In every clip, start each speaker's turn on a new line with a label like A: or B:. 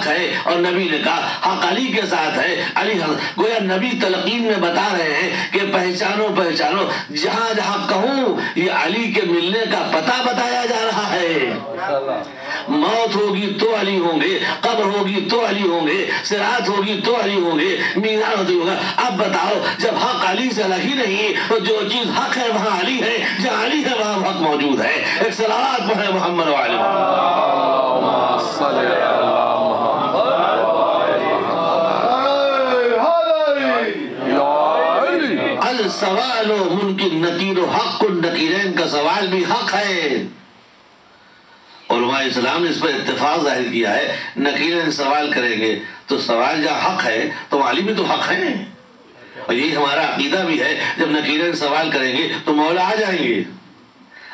A: ہے اور نبی نے کہا حق علی کے ساتھ ہے. علی گویا نبی تلقین میں بتا رہے ہیں کہ پہچانو پہچانو، جہاں جہاں کہوں یہ علی کے ملنے کا پتہ بتایا جا رہا ہے. موت ہوگی تو علی ہوں گے، قبر ہوگی تو علی ہوں گے، صراط ہوگی تو علی ہوں گے، میزان ہوگا. اب بتاؤ جب حق علی سے الگ ہی نہیں تو جو چیز حق ہے وہاں علی ہے، جہاں علی ہے وہاں حق موجود ہے. ایک صلوات پڑھیں محمد وعلی السوال منکر نکیر حق النکیرین کا سوال بھی حق ہے. علماء اسلام نے اس پر اتفاق ظاہر کیا ہے. نکیرین سوال کریں گے تو سوال جہاں حق ہے تو علی بھی تو حق ہے، اور یہی ہمارا عقیدہ بھی ہے. جب نکیرین سوال کریں گے تو مولا آ جائیں گے.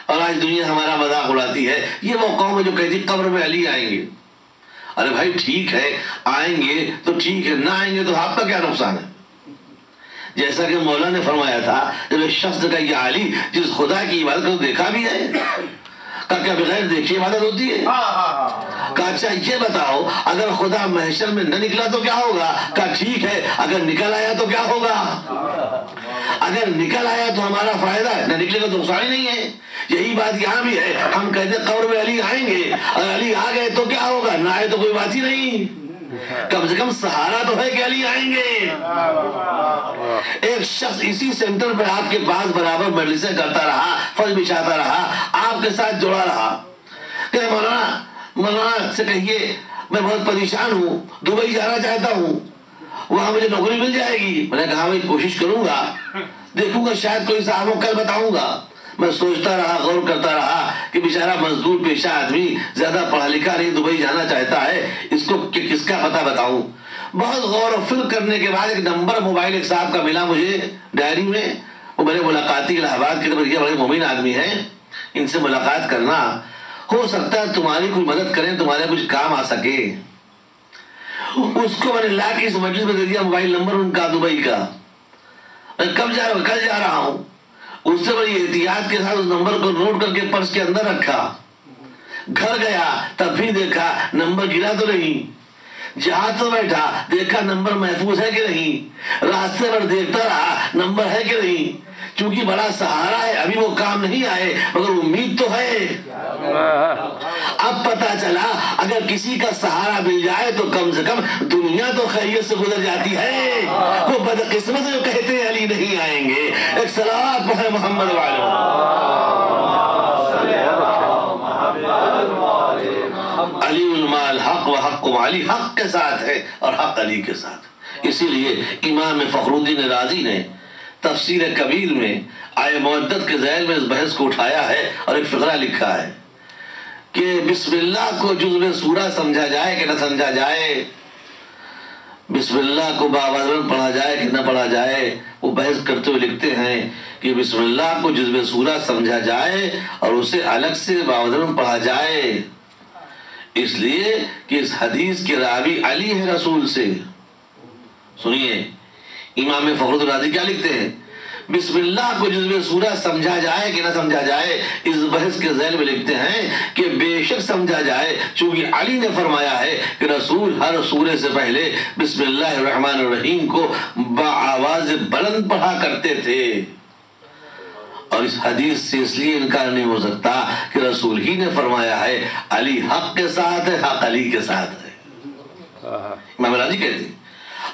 A: اور آج دنیا ہمارا مذاق اڑاتی ہے، یہ وہ قوم ہے جو کہتی قبر میں علی آئیں گے. ارے بھائی ٹھیک ہے آئیں گے تو ٹھیک ہے، نہ آئیں گے تو آپ کا کیا نقصان ہے؟ جیسا کہ مولا نے فرمایا تھا جب ایک شخص کا یہ علی جس خدا کی عبادت کو دیکھا بھی ہے، کہا کیا بغیر دیکھے عبادت ہوتی ہے؟ کہا اچھا یہ بتاؤ اگر خدا محشر میں نہ نکلا تو کیا ہوگا؟ کہا ٹھیک ہے اگر نکل آیا تو کیا ہوگا؟ اگر نکل آیا تو ہمارا فائدہ ہے، نہ نکلے گا تو نقصان ہی نہیں ہے. یہی بات یہاں بھی ہے. ہم کہتے ہیں قبر میں علی آئیں گے، اور علی آ گئے تو کیا ہوگا؟ نہ آئے تو کوئی بات ہی نہیں. کم سے کم سہارا تو ہے کہ علی آئیں گے. ایک شخص اسی سینٹر پہ آپ کے پاس برابر مجلسیں کرتا رہا، فرض بچھاتا رہا، آپ کے ساتھ جڑا رہا، کہ مولانا سے کہیے میں بہت پریشان ہوں، دبئی جانا چاہتا ہوں، وہاں مجھے نوکری مل جائے گی. میں نے کہا میں کوشش کروں گا، دیکھوں گا شاید کوئی صاحب ہو، کل بتاؤں گا. میں سوچتا رہا، غور کرتا رہا کہ بیچارہ مزدور پیشہ آدمی زیادہ پڑھا لکھا نہیں، دبئی جانا چاہتا ہے، اس کو کس کا پتہ بتاؤں. بہت غور و فکر کرنے کے بعد ایک نمبر موبائل ایک صاحب کا ملا مجھے ڈائری میں. وہ میرے ملاقاتی الہ آباد کے یہ بڑے مومن آدمی ہیں، ان سے ملاقات کرنا ہو سکتا ہے تمہاری کوئی مدد کریں، تمہارے کچھ کام آ سکے. اس کو میں نے لا کے اس مجلس میں دے دیا موبائل نمبر ان کا دبئی کا. میں کب جا رہا ہوں؟ کل جا رہا ہوں. اس سے بڑی احتیاط کے ساتھ اس نمبر کو نوٹ کر کے پرس کے اندر رکھا. گھر گیا تب بھی دیکھا نمبر گرا تو نہیں. جہاز تو بیٹھا دیکھا نمبر محفوظ ہے کہ نہیں. راستے پر دیکھتا رہا نمبر ہے کہ نہیں. چونکہ بڑا سہارا ہے، ابھی وہ کام نہیں آئے مگر امید تو ہے. اب پتا چلا اگر کسی کا سہارا مل جائے تو کم سے کم دنیا تو خیریت سے گزر جاتی ہے. وہ بدقسمت جو کہتے ہیں علی نہیں آئیں گے. ایک صلوات پڑھیں محمد والے. علی المال حق و حق علی، حق کے ساتھ ہے اور حق علی کے ساتھ. اسی لیے امام فخر الدین رازی نے تفسیر کبیر میں آئے مودت کے ذیل میں اس بحث کو اٹھایا ہے اور ایک فقرہ لکھا ہے کہ بسم اللہ کو جزو سورہ سمجھا جائے کہ نہ سمجھا جائے، بسم اللہ کو باوزن پڑھا جائے کہ نہ پڑھا جائے. وہ بحث کرتے ہوئے لکھتے ہیں کہ بسم اللہ کو جزو سورہ سمجھا جائے اور اسے الگ سے باوزن پڑھا جائے، اس لیے کہ اس حدیث کے راوی علی ہے رسول سے. سنیے امام فخر الدین رازی کیا لکھتے ہیں، بسم اللہ کو جزو سورہ سمجھا جائے کہ نہ سمجھا جائے، اس بحث کے ذیل میں لکھتے ہیں کہ بے شک سمجھا جائے، چونکہ علی نے فرمایا ہے کہ رسول ہر سورے سے پہلے بسم اللہ الرحمن الرحیم کو بآواز بلند پڑھا کرتے تھے. اور اس حدیث سے اس لیے انکار نہیں ہو سکتا کہ رسول ہی نے فرمایا ہے علی حق کے ساتھ ہے، حق علی کے ساتھ ہے. امام راضی کہتے ہیں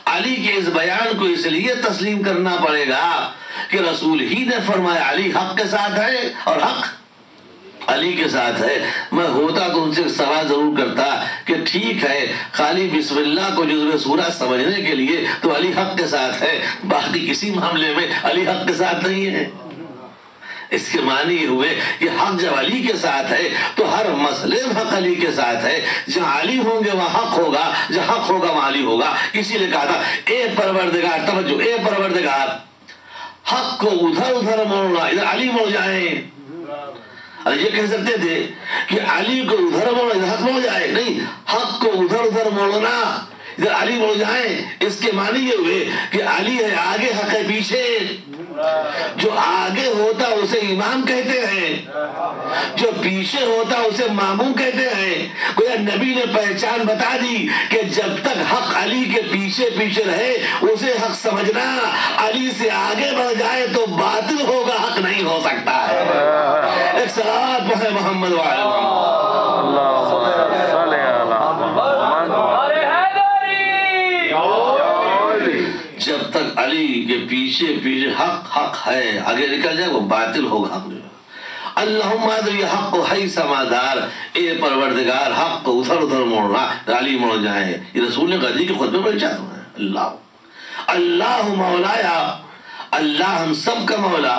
A: علی کے اس بیان کو اس لیے تسلیم کرنا پڑے گا کہ رسول ہی نے فرمایا علی حق کے ساتھ ہے اور حق علی کے ساتھ ہے. میں ہوتا تو ان سے سوال ضرور کرتا کہ ٹھیک ہے خالی بسم اللہ کو جزو سورہ سمجھنے کے لیے تو علی حق کے ساتھ ہے، باقی کسی معاملے میں علی حق کے ساتھ نہیں ہے. اس کے معنی یہ ہوئے کہ حق جب علی کے ساتھ ہے تو ہر مسئلے میں حق علی کے ساتھ ہے. جہاں علی ہوں گے وہاں حق ہوگا، جہاں حق ہوگا وہاں علی ہوگا. اسی لیے کہا تھا اے پروردگار، توجہ، اے پروردگار حق کو ادھر ادھر موڑنا، ادھر علی موڑ جائیں. اور یہ کہہ سکتے تھے کہ علی کو ادھر موڑنا ادھر حق موڑ جائے، نہیں، حق کو ادھر ادھر موڑنا ادھر علی مڑ جائیں، اس کے معنی یہ ہوئے کہ علی ہے آگے، حق ہے پیچھے. جو آگے ہوتا اسے امام کہتے ہیں، جو پیچھے ہوتا اسے ماموم کہتے ہیں. گویا نبی نے پہچان بتا دی کہ جب تک حق علی کے پیچھے پیچھے رہے اسے حق سمجھنا، علی سے آگے بڑھ جائے تو باطل ہوگا، حق نہیں ہو سکتا ہے. ایک صلوات پڑھیں محمد وعلی جب تک علی کے پیچھے پیچھے حق ہے، آگے نکل جائے وہ باطل ہوگا، حق نہیں. اللہم ادری حق ہے سمادار، اے پروردگار حق کو ادھر موڑنا، علی موڑ جائیں. یہ رسول نے غدی کے خطبے میں چاہتا ہوں. اللہ مولایا، اللہ ہم سب کا مولا.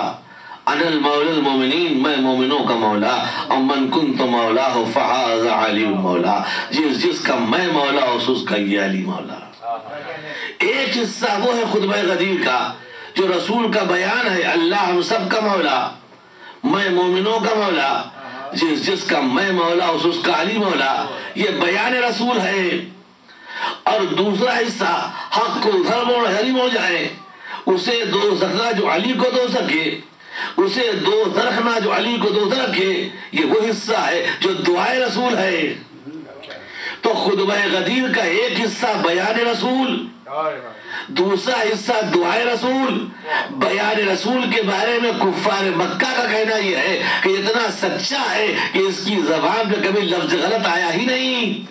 A: انا المولا المومنین، میں مومنوں کا مولا. امن کنت مولا فہذا علی مولا، جس کا میں مولا اس کا یہ علی مولا. ایک حصہ وہ ہے خطبہ غدیر کا جو رسول کا بیان ہے، اللہ ہم سب کا مولا، میں مومنوں کا مولا، جس کا میں مولا اس کا علی مولا. یہ بیان رسول ہے. اور دوسرا حصہ حق کو ادھر موڑ، علی موڑ جائے، اسے دوست رکھنا جو علی کو دوست رکھے، اسے دوست رکھنا جو علی کو دوست رکھے. یہ وہ حصہ ہے جو دعائے رسول ہے. تو خطبہ غدیر کا ایک حصہ بیان رسول، دوسرا حصہ دعائے رسول. بیان رسول کے بارے میں کفار مکہ کا کہنا یہ ہے کہ اتنا سچا ہے کہ اس کی زبان پہ کبھی لفظ غلط آیا ہی نہیں.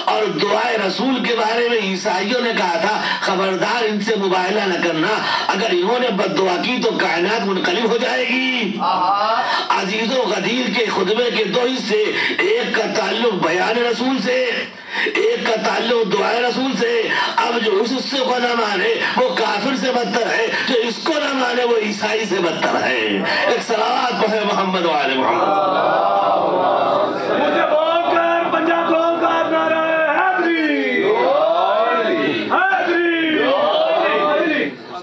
A: اور دعائے رسول کے بارے میں عیسائیوں نے کہا تھا خبردار ان سے مباہلہ نہ کرنا، اگر انہوں نے بد دعا کی تو کائنات منقلب ہو جائے گی. عزیزو غدیر کے خطبے کے دو حصے، ایک کا تعلق بیان رسول سے، ایک کا تعلق دعائے رسول سے. اب جو اس حصے کو نہ مانے وہ کافر سے بدتر ہے، جو اس کو نہ مانے وہ عیسائی سے بدتر ہے. ایک صلوات پڑھے محمد وعلی محمد.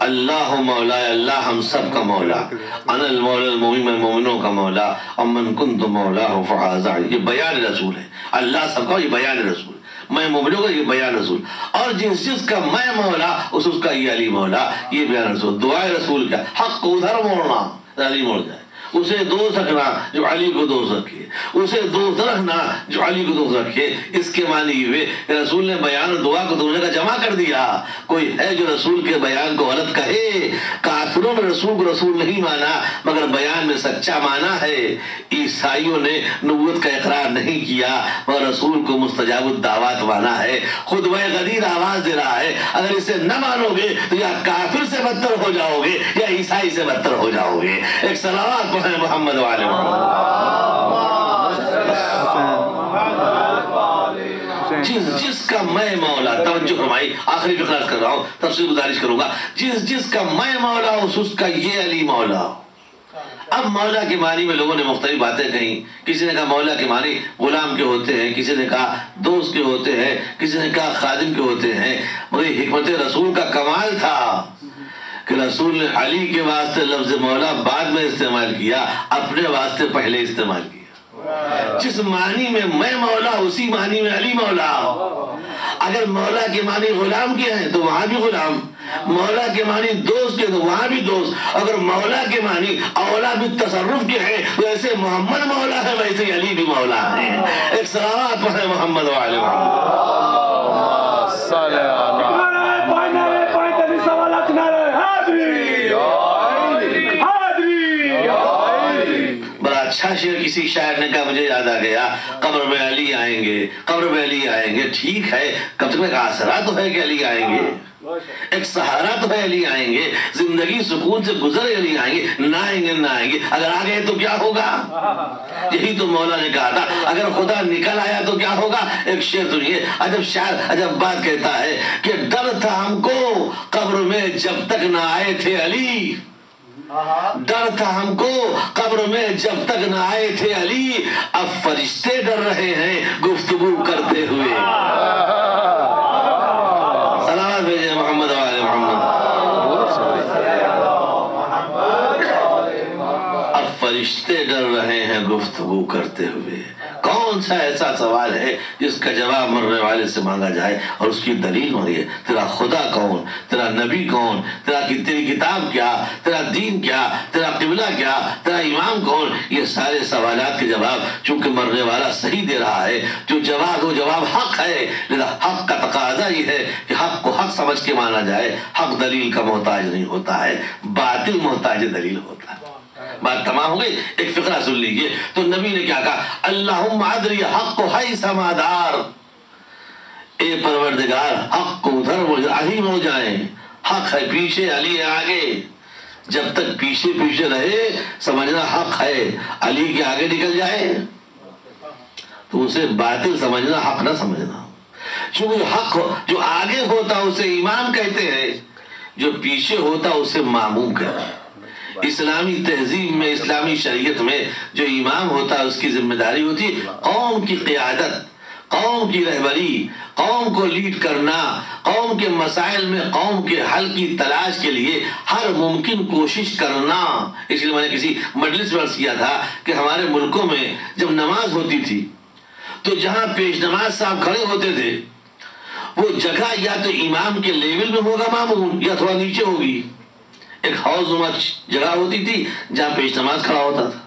A: اللہ مولا، اللہ ہم سب کا مولا. انا المولا المومن، میں مومنوں کا مولا. امن کنت مولا فہذا، یہ بیان رسول ہے. اللہ سب کا، یہ بیان رسول. میں مومنوں کا، یہ بیان رسول. اور جس کا میں مولا اس کا یہ علی مولا، یہ بیان رسول. دعائے رسول کا حق کو ادھر موڑنا، علی موڑ جائے، اسے دوست رکھنا جو علی کو دوست رکھے، اسے دوست رکھنا جو علی کو دوست رکھے. اس کے معنی ہوئے کہ رسول نے بیان اور دعا کو دونوں کا جمع کر دیا. کوئی ہے جو رسول کے بیان کو غلط کہے؟ کافروں نے رسول کو رسول نہیں مانا مگر بیان میں سچا مانا ہے. عیسائیوں نے نبوت کا اقرار نہیں کیا مگر رسول کو مستجاب الدعوات مانا ہے. خطبہ غدیر آواز دے رہا ہے اگر اسے نہ مانو گے تو یا کافر سے بدتر ہو جاؤ گے یا عیسائی سے بدتر ہو جاؤ گے. ایک صلوات پڑھیں محمد وعلی محمد. جس کا میں مولا، توجہ فرمائی، آخری جو خلاص کر رہا ہوں تفصیل گزارش کروں گا. جس کا میں مولا اس کا یہ علی مولا. اب مولا کے معنی میں لوگوں نے مختلف باتیں کہیں. کسی نے کہا مولا کے معنی غلام کے ہوتے ہیں، کسی نے کہا دوست کے ہوتے ہیں، کسی نے کہا خادم کے ہوتے ہیں. مگر حکمت رسول کا کمال تھا کہ رسول نے علی کے واسطے لفظ مولا بعد میں استعمال کیا، اپنے واسطے پہلے استعمال کیا. جس معنی میں مولا اسی معنی میں علی مولا. اگر مولا کے معنی غلام کے ہیں تو وہاں بھی غلام، مولا کے معنی دوست کے تو وہاں بھی دوست. اگر مولا کے معنی اولا بھی تصرف کے ہیں ویسے محمد مولا ہے ویسے علی بھی مولا ہے. ایک صلوات پڑھیں محمد وعلی محمد. بڑا اچھا شعر کسی شاعر نے کہا، مجھے یاد آ گیا، قبر میں علی آئیں گے، قبر میں علی آئیں گے. ٹھیک ہے، کم سے کم ایک آسرا تو ہے کہ علی آئیں گے، ایک سہارا تو ہے علی آئیں گے. زندگی سکون سے گزر علی آئیں گے. نہ آئیں گے، نہ آئیں گے. اگر آ گئے تو کیا ہوگا؟ یہی تو مولا نے کہا تھا اگر خدا نکل آیا تو کیا ہوگا. ایک شعر سنیے، عجب شاعر عجب بات کہتا ہے کہ ڈر تھا ہم کو قبر میں جب تک نہ آئے تھے علی. ڈر تھا ہم کو قبر میں جب تک نہ آئے تھے علی. اب فرشتے ڈر رہے ہیں گفتگو کرتے ہوئے. سلام بھیجے محمد وعلی محمد. اب فرشتے ڈر رہے ہیں گفتگو کرتے ہوئے. کون کون سا ایسا سوال ہے جس کا جواب مرنے والے سے مانگا جائے اور اس کی دلیل ہو رہی ہے؟ تیرا خدا کون، تیرا نبی کون، تیری کتاب کیا، تیرا دین کیا، تیرا قبلہ کیا، تیرا امام کون؟ یہ سارے سوالات کے جواب چونکہ مرنے والا صحیح دے رہا ہے، جو جواب وہ جواب حق ہے، لذا حق کا تقاضا یہ ہے کہ حق کو حق سمجھ کے مانا جائے۔ حق دلیل کا محتاج نہیں ہوتا ہے، باطل محتاج دلیل ہوتا ہے۔ بات تمام ہو گئی؟ ایک فقرہ سن لیجئے تو نبی نے کیا کہا، اللہم ادری حق حیث ما دار، اے پروردگار حق کو ادھر عظیم ہو جائیں، حق ہے پیچھے، علی ہے آگے، جب تک پیچھے پیچھے رہے سمجھنا حق ہے، علی کے آگے نکل جائے تو اسے باطل سمجھنا، حق نہ سمجھنا۔ چونکہ حق جو آگے ہوتا اسے امام کہتے ہیں، جو پیچھے ہوتا اسے ماموم کہتے ہیں۔ اسلامی تہذیب میں، اسلامی شریعت میں جو امام ہوتا ہے اس کی ذمہ داری ہوتی ہے قوم کی قیادت، قوم کی رہبری، قوم کو لیڈ کرنا، قوم کے مسائل میں قوم کے حل کی تلاش کے لیے ہر ممکن کوشش کرنا۔ اس لیے میں نے کسی مجلس میں عرض کیا تھا کہ ہمارے ملکوں میں جب نماز ہوتی تھی تو جہاں پیش نماز صاحب کھڑے ہوتے تھے وہ جگہ یا تو امام کے لیول میں ہوگا مامون یا تھوڑا نیچے ہوگی۔ ایک حوض نما جگہ ہوتی تھی جہاں پیش نماز کھڑا ہوتا تھا،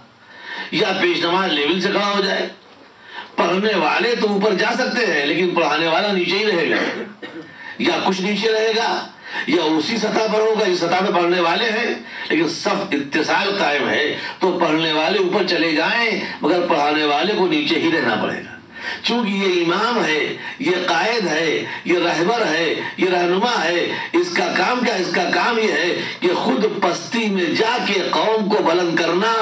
A: یا پیش نماز لیول سے کھڑا ہو جائے، پڑھنے والے تو اوپر جا سکتے ہیں لیکن پڑھانے والا نیچے ہی رہے گا، یا کچھ نیچے رہے گا یا اسی سطح پر ہوگا جس سطح پہ پڑھنے والے ہیں، لیکن سب اتصال قائم ہے تو پڑھنے والے اوپر چلے جائیں مگر پڑھانے والے کو نیچے ہی رہنا پڑے گا، چونکہ یہ امام ہے، یہ قائد ہے، یہ رہبر ہے، یہ رہنما ہے۔ اس کا کام کیا؟ اس کا کام یہ ہے کہ خود پستی میں جا کے قوم کو بلند کرنا۔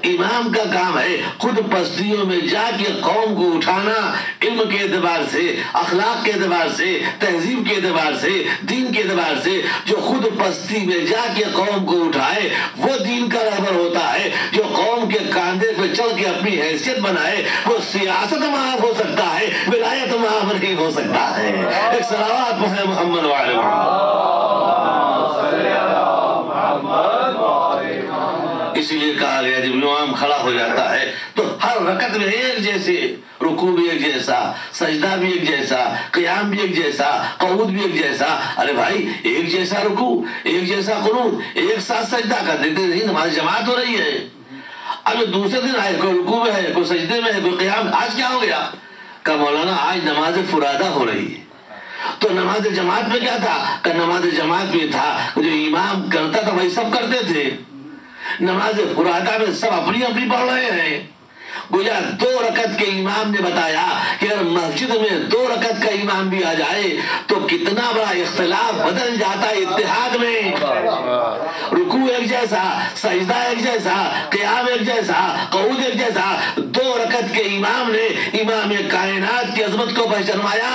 A: امام کا کام ہے خود پستیوں میں جا کے قوم کو اٹھانا، علم کے اعتبار سے، اخلاق کے اعتبار سے، تہذیب کے اعتبار سے، دین کے اعتبار سے۔ جو خود پستی میں جا کے قوم کو اٹھائے وہ دین کا رہبر ہوتا ہے۔ جو قوم کے کاندھے پہ چڑھ کے اپنی حیثیت بنائے وہ سیاست معاف ہو سکتا ہے، ولایت معاف نہیں ہو سکتا ہے۔ ایک صلوات پڑھیں محمد وعلی محمد۔ اسی لیے کہا گیا جب امام کھڑا ہو جاتا ہے تو ہر رکعت میں ایک جیسے، رکوع بھی ایک جیسا، سجدہ بھی ایک جیسا، قیام بھی ایک جیسا، قعود بھی ایک جیسا۔ ارے بھائی ایک جیسا رکوع، ایک جیسا قنوت، ایک ساتھ سجدہ کر دیتے نہیں، نماز جماعت ہو رہی ہے۔ اب دوسرے دن آئے کوئی رکوع میں ہے، کوئی سجدے میں ہے، کوئی قیام، آج کیا ہو گیا؟ کہ مولانا آج نماز فرادہ ہو رہی ہے۔ تو نماز جماعت میں کیا تھا؟ کہ نماز جماعت میں تھا جو امام کرتا تھا وہی سب کرتے تھے، نماز فرادہ میں سب اپنی اپنی پڑھ رہے ہیں۔ گویا 2 رکعت کے امام نے بتایا کہ اگر مسجد میں 2 رکعت کا امام بھی آ جائے تو کتنا بڑا اختلاف بدل جاتا ہے اتحاد میں۔ رکوع ایک جیسا، سجدہ ایک جیسا، قیام ایک جیسا، قعود ایک جیسا۔ 2 رکعت کے امام نے امام کائنات کی عظمت کو پہچانوایا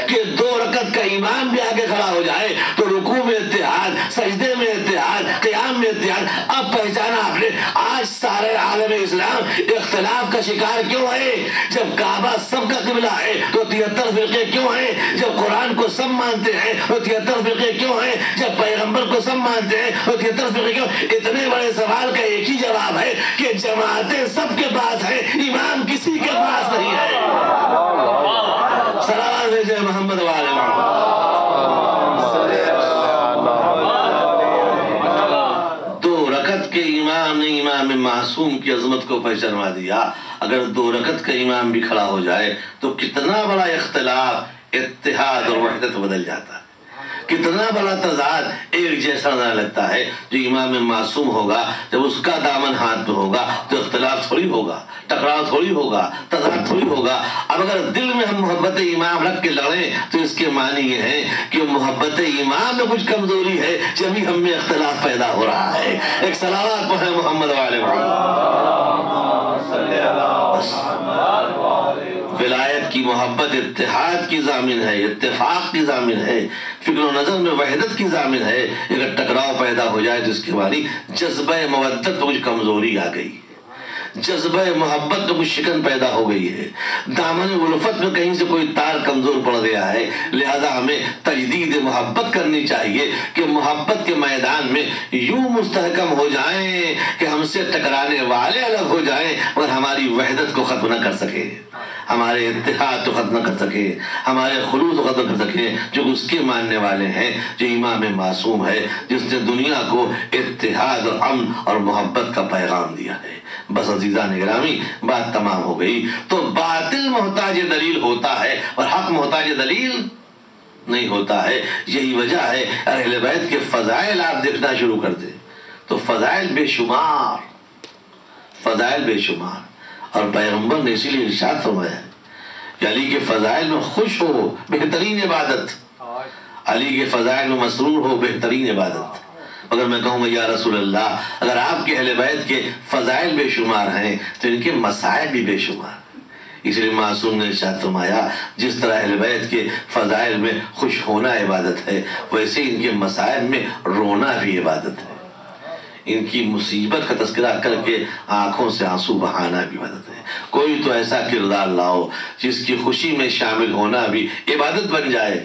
A: کہ 2 رکعت کا امام بھی آگے کھڑا ہو جائے تو رکوع میں اتحاد، سجدے میں اتحاد، قیام میں اتحاد۔ اب پہچانا آپ نے آج سارے عالم اسلام اختلاف کا شکار کیوں ہے؟ جب کعبہ سب کا قبلہ ہے تو 73 فرقے کیوں ہیں؟ جب قرآن کو سب مانتے ہیں تو 73 فرقے کیوں ہیں؟ جب پیغمبر کو سب مانتے ہیں تو 73 فرقے کیوں؟ اتنے بڑے سوال کا ایک ہی جواب ہے کہ جماعتیں سب کے پاس ہیں، امام کسی کے پاس نہیں ہے۔ صلوات بھیجے محمد والے محمد۔ 2 رکعت کے امام نے امام معصوم کی عظمت کو پہچانوا دیا۔ اگر 2 رکعت کا امام بھی کھڑا ہو جائے تو کتنا بڑا اختلاف، اتحاد اور وحدت بدل جاتا ہے، کتنا بڑا تضاد ایک جیسا نہ لگتا ہے۔ جو امام معصوم ہوگا جب اس کا دامن ہاتھ میں ہوگا تو اختلاف تھوڑی ہوگا، ٹکراؤ تھوڑی ہوگا، تضاد تھوڑی ہوگا۔ اب اگر دل میں ہم محبت امام رکھ کے لڑیں تو اس کے معنی یہ ہے کہ محبت امام میں کچھ کمزوری ہے، جبھی ہم میں اختلاف پیدا ہو رہا ہے۔ ایک صلوات پڑھیں محمد والے ولایت کی محبت اتحاد کی ضامن ہے، اتفاق کی ضامن ہے، فکر و نظر میں وحدت کی ضامن ہے۔ اگر ٹکراؤ پیدا ہو جائے تو اس کے معنی جذبہ مودت میں کچھ کمزوری آ گئی، جذبہ محبت کا مشکن پیدا ہو گئی ہے، دامن الفت میں کہیں سے کوئی تار کمزور پڑ گیا ہے، لہذا ہمیں تجدید محبت کرنی چاہیے کہ محبت کے میدان میں یوں مستحکم ہو جائیں کہ ہم سے ٹکرانے والے الگ ہو جائیں اور ہماری وحدت کو ختم نہ کر سکے، ہمارے اتحاد کو ختم نہ کر سکے، ہمارے خلوص کو ختم کر سکے، جو اس کے ماننے والے ہیں، جو امام معصوم ہے، جس نے دنیا کو اتحاد اور امن اور محبت کا پیغام دیا ہے۔ بس عزیزان گرامی، بات تمام ہو گئی۔ تو باطل محتاج دلیل ہوتا ہے اور حق محتاج دلیل نہیں ہوتا ہے۔ یہی وجہ ہے اہل بیت کے فضائل آپ دیکھنا شروع کر دیں تو فضائل بے شمار، فضائل بے شمار، اور پیغمبر نے اسی لیے ارشاد فرمایا کہ علی کے فضائل میں خوش ہو بہترین عبادت، علی کے فضائل میں مسرور ہو بہترین عبادت۔ اگر میں کہوں گا یا رسول اللہ، اگر آپ کے اہل بیت کے فضائل بے شمار ہیں تو ان کے مصائب بھی بے شمار ہیں۔ اس لیے معصوم نے ارشاد فرمایا جس طرح اہل بیت کے فضائل میں خوش ہونا عبادت ہے، ویسے ان کے مصائب میں رونا بھی عبادت ہے، ان کی مصیبت کا تذکرہ کر کے آنکھوں سے آنسو بہانا بھی عبادت ہے۔ کوئی تو ایسا کردار لاؤ جس کی خوشی میں شامل ہونا بھی عبادت بن جائے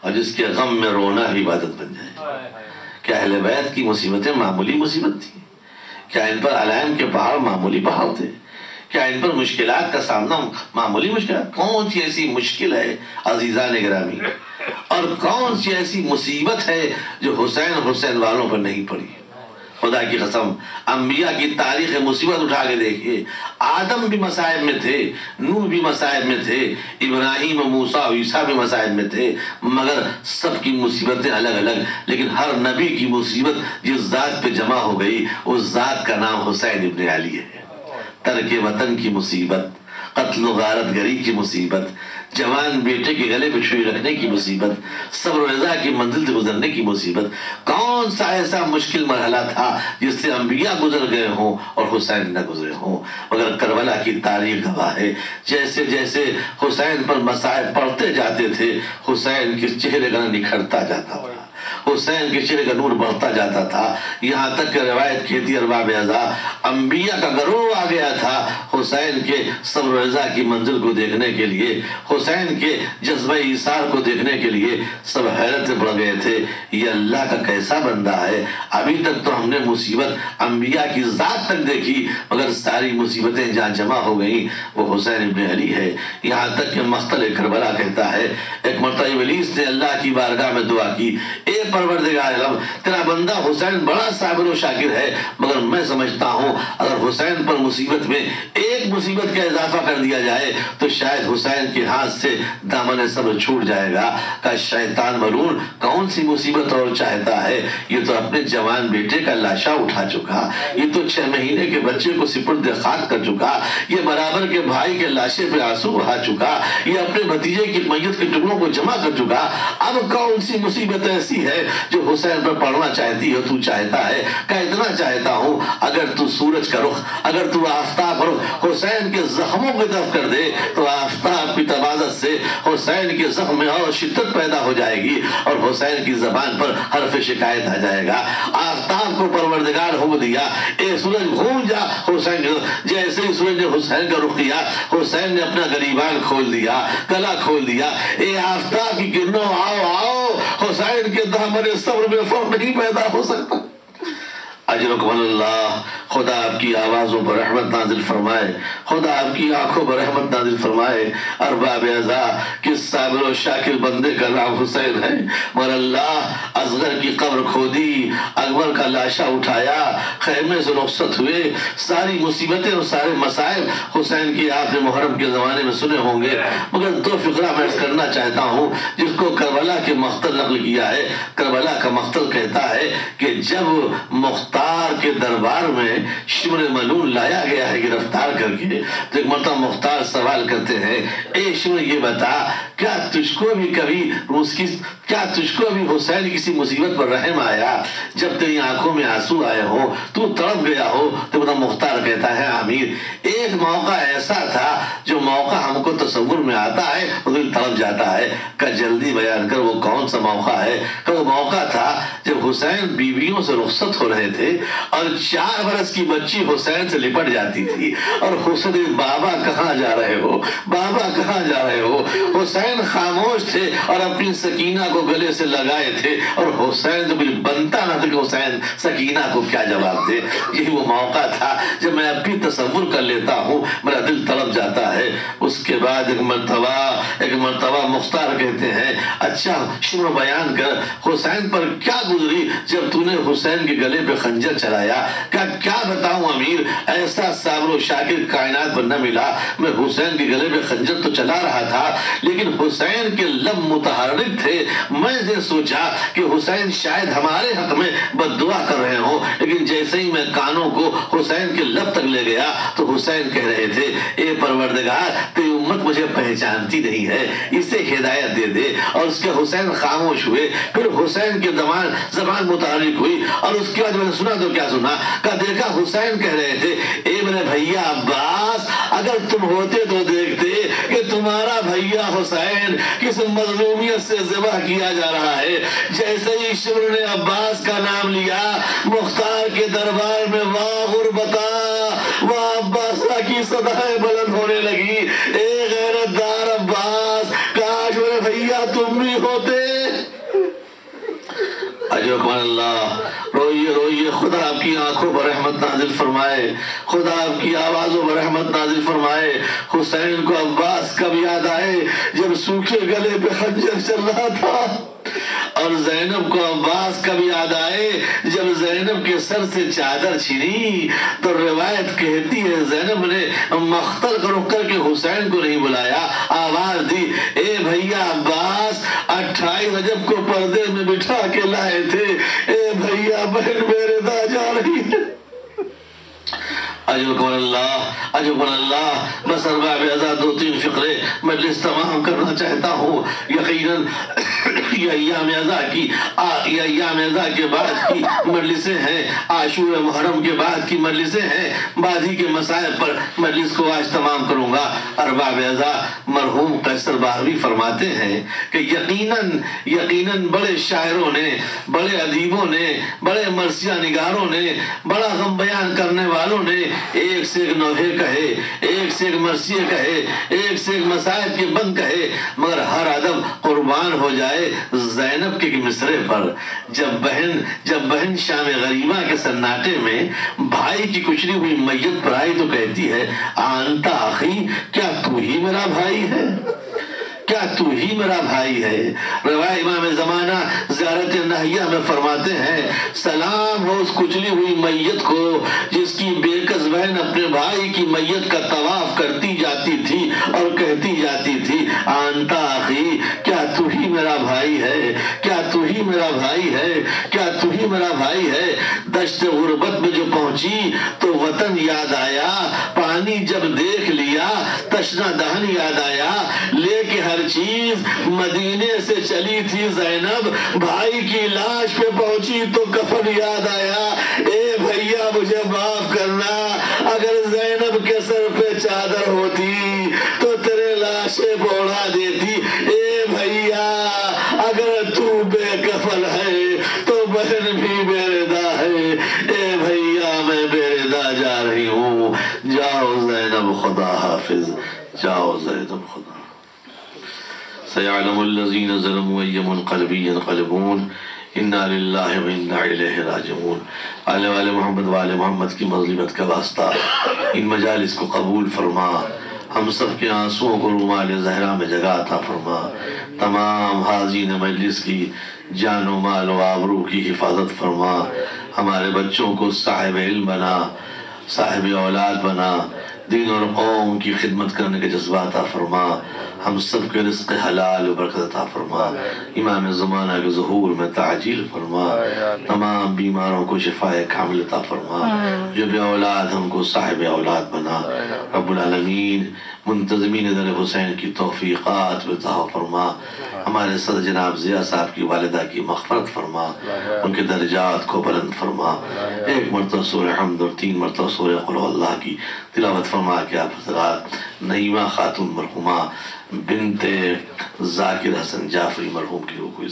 A: اور جس کے غم میں رونا بھی عبادت بن جائے۔ کیا اہل بیت کی مصیبتیں معمولی مصیبت تھی؟ کیا ان پر علائم کے پہاڑ معمولی پہاڑ تھے؟ کیا ان پر مشکلات کا سامنا معمولی مشکلات؟ کون سی ایسی مشکل ہے عزیزان گرامی، اور کون سی ایسی مصیبت ہے جو حسین والوں پر نہیں پڑی؟ خدا کی قسم، انبیاء کی تاریخ مصیبت اٹھا کے دیکھیے، آدم بھی مصائب میں تھے، نوح بھی مصائب میں تھے، ابراہیم، موسیٰ، عیسیٰ بھی مصائب میں تھے، مگر سب کی مصیبتیں الگ الگ، لیکن ہر نبی کی مصیبت جس ذات پہ جمع ہو گئی اس ذات کا نام حسین ابن علی ہے۔ ترک وطن کی مصیبت، قتل و غارت گری کی مصیبت، جوان بیٹے کے گلے پہ چھری رکھنے کی مصیبت، صبر و رضا کی منزل سے گزرنے کی مصیبت، کون سا ایسا مشکل مرحلہ تھا جس سے انبیاء گزر گئے ہوں اور حسین نہ گزرے ہوں؟ مگر کربلا کی تاریخ گواہ ہے، جیسے جیسے حسین پر مصائب پڑھتے جاتے تھے حسین کے چہرے کا نکھرتا جاتا تھا، حسین کے چہرے کا نور بڑھتا جاتا تھا، یہاں تک کہ روایت کہتی ہے ارباب ازا انبیاء کا گروہ آ گیا تھا حسین کے صبر و رضا کی منزل کو دیکھنے کے لیے، حسین کے جذبہ ایثار کو دیکھنے کے لیے سب حیرت میں پڑ گئے تھے، یہ اللہ کا کیسا بندہ ہے، ابھی تک تو ہم نے مصیبت انبیاء کی ذات تک دیکھی مگر ساری مصیبتیں جہاں جمع ہو گئیں وہ حسین ابن علی ہے۔ یہاں تک کہ مقتل کربلا کہتا ہے ایک مرتبہ ابلیس نے اللہ کی بارگاہ میں دعا کی، اے پروردگار عالم، تیرا بندہ حسین بڑا صابر و شاکر ہے، مگر میں سمجھتا ہوں اگر حسین پر مصیبت میں ایک مصیبت کا اضافہ کر دیا جائے تو شاید حسین کے ہاتھ سے دامن صبر چھوٹ جائے گا۔ کہ شیطان ملعون کون سی مصیبت اور چاہتا ہے، یہ تو اپنے جوان بیٹے کا لاشا اٹھا چکا، یہ تو 6 مہینے کے بچے کو سپرد خاک کر چکا، یہ برابر کے بھائی کے لاشے پہ آنسو بہا چکا، یہ اپنے بھتیجے کی میت کے ٹکڑوں کو جمع کر چکا، اب کون سی مصیبت ایسی ہے جو حسین پر پڑھنا چاہتی ہے، تو چاہتا ہے کہ اتنا چاہتا ہوں اگر تو سورج کا رخ، اگر تو آفتاب پر حسین کے زخموں کو دفع کر دے تو آفتاب کی تبادت سے حسین کے زخم میں اور شدت پیدا ہو جائے گی اور حسین کی زبان پر حرف شکایت آ جائے گا۔ آفتاب کو پروردگار حکم دیا اے سورج گھوم جا حسین کے، جیسے ہی سورج نے حسین کا رخ کیا حسین نے اپنا گریبان کھول دیا، گلا کھول دیا، اے آفتاب کی کرنوں آؤ آؤ، حسین کے دامن صبر میں فرق نہیں پیدا ہو سکتا۔ اجرکم اللہ، خدا آپ کی آوازوں پر رحمت نازل فرمائے، خدا آپ کی آنکھوں پر رحمت نازل فرمائے۔ ارباب ازا کس صابر و شاکر بندے کا نام حسین ہے، مگر اللہ اصغر کی قبر کھودی، اکبر کا لاشا اٹھایا، خیمے سے رخصت ہوئے، ساری مصیبتیں اور سارے مصائب حسین کی آپ نے محرم کے زمانے میں سنے ہوں گے، مگر 2 فقرہ میں عرض کرنا چاہتا ہوں جس کو کربلا کے مقتل نقل کیا ہے۔ کربلا کا مقتل کہتا ہے کہ جب مختار کے دربار میں شمر ملعون لایا گیا ہے گرفتار کر کے، تو ایک مرتبہ مختار سوال کرتے ہیں اے شمر یہ بتا کیا تجھ کو بھی کبھی کیا تجھ کو بھی حسین کسی مصیبت پر رحم آیا، جب تیری آنکھوں میں آنسو آئے ہو، تو تڑپ گیا ہو؟ تو بتا مختار کہتا ہے امیر ایک موقع ایسا تھا جو موقع ہم کو تصور میں آتا ہے وہ دل تڑپ جاتا ہے، کہ جلدی بیان کر وہ کون سا موقع ہے؟ کہ وہ موقع تھا جب حسین بیویوں سے رخصت ہو رہے تھے تھے اور 4 برس کی بچی حسین سے لپٹ جاتی تھی اور حسین بابا کہاں جا رہے ہو، بابا کہاں جا رہے ہو۔ حسین خاموش تھے اور اپنی سکینہ کو گلے سے لگائے تھے اور حسین تو کچھ بنتا نہ تھا کہ حسین سکینہ کو کیا جواب دے۔ یہی وہ موقع تھا جب میں اب بھی تصور کر لیتا ہوں، میرا دل تڑپ جاتا ہے۔ اس کے بعد ایک مرتبہ مختار کہتے ہیں اچھا شروع بیان کر حسین پر کیا گزری جب تو نے حسین کے گلے پہ خنجر چلایا۔ کیا بتاؤں امیر، ایسا صابر و شاکر کائنات پر نہ ملا۔ میں حسین کے گلے پہ خنجر تو چلا رہا تھا لیکن حسین کے لب متحرک تھے۔ میں نے سوچا کہ حسین شاید ہمارے حق میں بد دعا کر رہے ہوں، لیکن جیسے ہی میں کانوں کو حسین کے لب تک لے گیا تو حسین کہہ رہے تھے اے پروردگار تیری امت مجھے پہچانتی نہیں ہے، اسے ہدایت دے دے۔ اور اس کے حسین خاموش ہوئے، پھر حسین کی زبان متحرک ہوئی اور اس کے بعد میں نے سنا تو کیا سنا کہ دیکھا حسین کہہ رہے تھے اے میرے بھیا عباس اگر تم ہوتے تو دیکھتے کہ تمہارا بھیا حسین کس مظلومیت سے ذبح کیا جا رہا ہے۔ جیسے ہی شمر نے عباس کا نام لیا مختار کے دربار میں واہ غربتا واہ عباسہ کی صدائیں بلند ہونے لگی۔ اے غیرت دار عباس کاش میرے بھیا تم بھی ہوتے۔ اجوکمن اللہ، روئیے روئیے، خدا آپ کی آنکھوں پر رحمت نازل فرمائے، خدا آپ کی آوازوں پر رحمت نازل فرمائے۔ حسین کو عباس کب یاد آئے جب سوکھے گلے پہ خنجر چل رہا تھا، اور زینب کو عباس کب یاد آئے جب زینب کے سر سے چادر چھینی۔ تو روایت کہتی ہے زینب نے مختل کا رخ کر کے حسین کو نہیں بلایا، آواز دی اے بھیا عباس 28 رجب کو پردے میں بٹھا کے لائے تھے، اے بھیا بہن میرے دا جا رہی ہے۔ اجوکمن اللہ، بس ارباب ازاد 2-3 فقرے مجلس تمام کرنا چاہتا ہوں۔ یقیناً یہ ایام ازا کے بعد کی مجلسیں ہیں، عاشور محرم کے بعد کی مجلسیں ہیں، بعد ہی کے مسائل پر مجلس کو آج تمام کروں گا۔ ارباب ازا مرحوم قیصر بہروی فرماتے ہیں کہ یقیناً بڑے شاعروں نے، بڑے ادیبوں نے، بڑے مرثیہ نگاروں نے، بڑا غم بیان کرنے والوں نے ایک سے ایک نوحے کہے، ایک سے ایک مرثیے کہے، ایک سے ایک مسائل کے بند کہے، مگر ہر ادب قربان ہو جائے زینب کے مصرے پر۔ جب بہن شام غریبہ کے سناٹے میں بھائی کی کچلی ہوئی میت پر آئی تو کہتی ہے آنتا اخی کیا تو ہی میرا بھائی ہے، کیا تو ہی میرا بھائی ہے۔ روایت امام زمانہ زیارت نہیہ میں فرماتے ہیں سلام ہو اس کچلی ہوئی میت کو جس کی بےکس بہن اپنے بھائی کی میت کا طواف کرتی جاتی تھی اور کہتی جاتی تھی آنتا اخی کیا تو ہی میرا بھائی ہے، کیا تو ہی میرا بھائی ہے، کیا تو ہی میرا بھائی ہے۔ دشت غربت میں جو پہنچی تو وطن یاد آیا، پانی جب دیکھ لیا تشنہ دہن یاد آیا، لے کے ہر چیز مدینے سے چلی تھی زینب، بھائی کی لاش پہ پہنچی تو کفن یاد آیا۔ اے بھیا مجھے معاف کرنا، اگر زینب کے سر پہ چادر ہوتی تو تیرے لاشیں بوڑھا دیتی۔ اے بھیا اگر تو بے کفن ہے تو بہن بھی میرے دا ہے۔ اے بھیا میں میرے دا جا رہی ہوں، جاؤ زینب خدا حافظ، جاؤ زینب خدا۔ سيعلم الذين ظلموا أي منقلب ينقلبون انا للہ و انا الیہ راجعون۔ آل محمد وآل محمد کی مظلمت کا واسطہ ان مجالس کو قبول فرما، ہم سب کے آنسوؤں کو رومال زہرا میں جگہ عطا فرما، تمام حاضرین مجلس کی جان و مال و آبرو کی حفاظت فرما، ہمارے بچوں کو صاحب علم بنا، صاحب اولاد بنا، دین اور قوم کی خدمت کرنے کے جذبہ عطا فرما، ہم سب کے رزق حلال و برکت عطا فرما، امام زمانہ کے ظہور میں تعجیل فرما، تمام بیماروں کو شفاء کامل عطا فرما، جو بے اولاد ہم کو صاحب اولاد بنا، رب العالمین منتظمین در حسین کی توفیقات عطا فرما، ہمارے صدر جناب ضیاء صاحب کی والدہ کی مغفرت فرما، ان کے درجات کو بلند فرما، ایک مرتبہ سورہ حمد اور 3 مرتبہ سورہ قل اللہ کی تلاوت فرما کے آپ حضرات نعیمہ خاتون مرحومہ بنت ذاکر حسن جعفری مرحوم کی روح کو